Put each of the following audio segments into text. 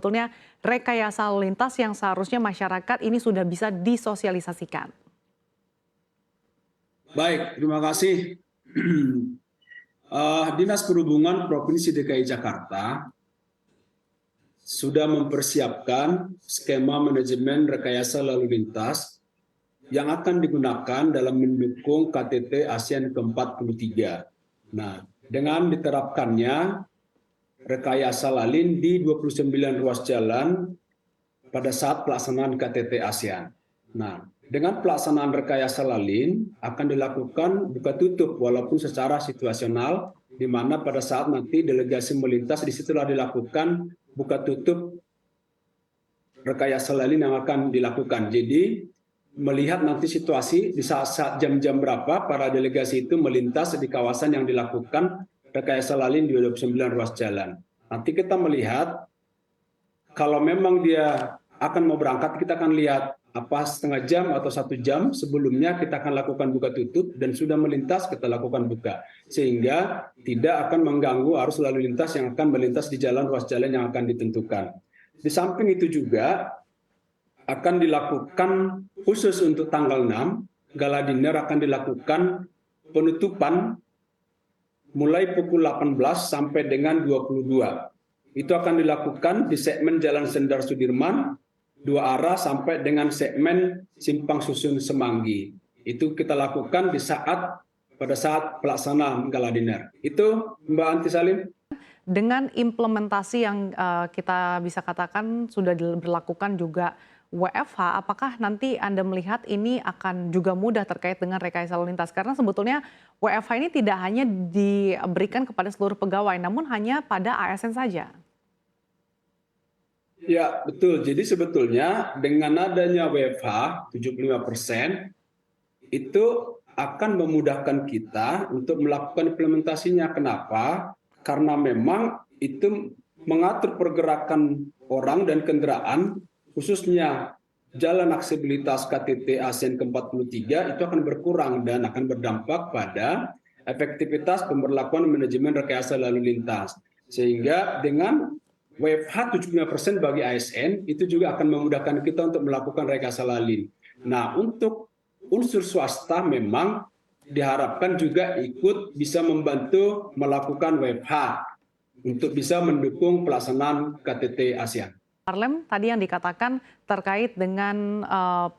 Sebetulnya rekayasa lalu lintas yang seharusnya masyarakat ini sudah bisa disosialisasikan. Baik, terima kasih. Dinas Perhubungan Provinsi DKI Jakarta sudah mempersiapkan skema manajemen rekayasa lalu lintas yang akan digunakan dalam mendukung KTT ASEAN ke-43. Nah, dengan diterapkannya rekayasa lalin di 29 ruas jalan pada saat pelaksanaan KTT ASEAN. Nah, dengan pelaksanaan rekayasa lalin akan dilakukan buka tutup walaupun secara situasional, di mana pada saat nanti delegasi melintas disitulah dilakukan buka tutup rekayasa lalin yang akan dilakukan. Jadi melihat nanti situasi di saat jam-jam berapa para delegasi itu melintas di kawasan yang dilakukan rekayasa lalin di 29 ruas jalan. Nanti kita melihat kalau memang dia akan mau berangkat, kita akan lihat apa setengah jam atau 1 jam sebelumnya kita akan lakukan buka tutup, dan sudah melintas kita lakukan buka. Sehingga tidak akan mengganggu arus lalu lintas yang akan melintas di jalan ruas jalan yang akan ditentukan. Di samping itu juga akan dilakukan khusus untuk tanggal 6, Gala Dinner akan dilakukan penutupan mulai pukul 18 sampai dengan 22. Itu akan dilakukan di segmen Jalan Sendar Sudirman, 2 arah sampai dengan segmen Simpang Susun Semanggi. Itu kita lakukan pada saat pelaksanaan Gala Dinner. Itu Mbak Anti Salim. Dengan implementasi yang kita bisa katakan sudah diberlakukan juga WFH, apakah nanti Anda melihat ini akan juga mudah terkait dengan rekayasa lalu lintas? Karena sebetulnya WFH ini tidak hanya diberikan kepada seluruh pegawai, namun hanya pada ASN saja. Ya, betul. Jadi sebetulnya dengan adanya WFH 75%, itu akan memudahkan kita untuk melakukan implementasinya. Kenapa? Karena memang itu mengatur pergerakan orang dan kendaraan, khususnya jalan aksesibilitas KTT ASEAN ke-43 itu akan berkurang dan akan berdampak pada efektivitas pemberlakuan manajemen rekayasa lalu lintas. Sehingga dengan WFH 75% bagi ASN itu juga akan memudahkan kita untuk melakukan rekayasa lalin. Nah, untuk unsur swasta memang diharapkan juga ikut bisa membantu melakukan WFH untuk bisa mendukung pelaksanaan KTT ASEAN. Arlem, tadi yang dikatakan terkait dengan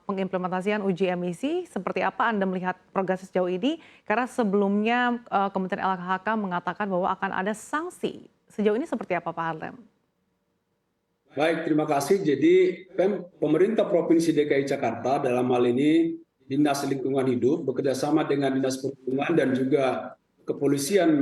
pengimplementasian uji emisi, seperti apa Anda melihat progres sejauh ini? Karena sebelumnya Kementerian LHK mengatakan bahwa akan ada sanksi. Sejauh ini seperti apa Pak Arlem? Baik, terima kasih. Jadi pemerintah Provinsi DKI Jakarta dalam hal ini Dinas Lingkungan Hidup bekerjasama dengan Dinas Perhubungan dan juga Kepolisian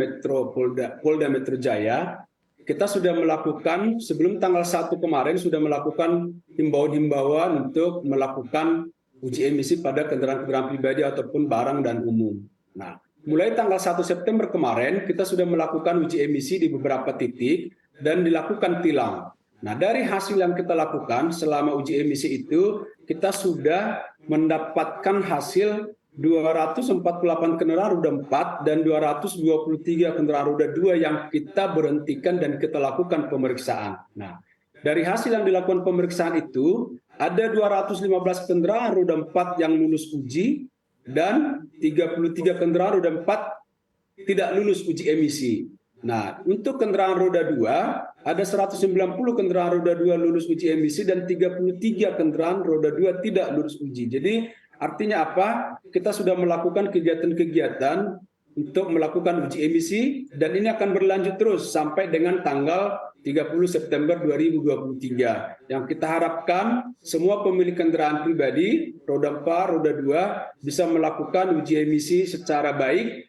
Polda Metro Jaya, kita sudah melakukan sebelum tanggal 1 kemarin sudah melakukan himbauan-himbauan untuk melakukan uji emisi pada kendaraan-kendaraan pribadi ataupun barang dan umum. Nah, mulai tanggal 1 September kemarin kita sudah melakukan uji emisi di beberapa titik dan dilakukan tilang. Nah, dari hasil yang kita lakukan selama uji emisi itu, kita sudah mendapatkan hasil 248 kendaraan roda 4 dan 223 kendaraan roda 2 yang kita berhentikan dan kita lakukan pemeriksaan. Nah, dari hasil yang dilakukan pemeriksaan itu, ada 215 kendaraan roda 4 yang lulus uji dan 33 kendaraan roda 4 tidak lulus uji emisi. Nah, untuk kendaraan roda 2, ada 190 kendaraan roda 2 lulus uji emisi dan 33 kendaraan roda 2 tidak lulus uji. Jadi artinya apa? Kita sudah melakukan kegiatan-kegiatan untuk melakukan uji emisi dan ini akan berlanjut terus sampai dengan tanggal 30 September 2023. Yang kita harapkan semua pemilik kendaraan pribadi roda 4, roda 2 bisa melakukan uji emisi secara baik.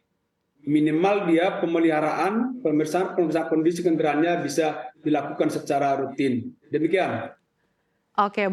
Minimal dia pemeliharaan, pemeriksaan kondisi kendaraannya bisa dilakukan secara rutin. Demikian. Oke,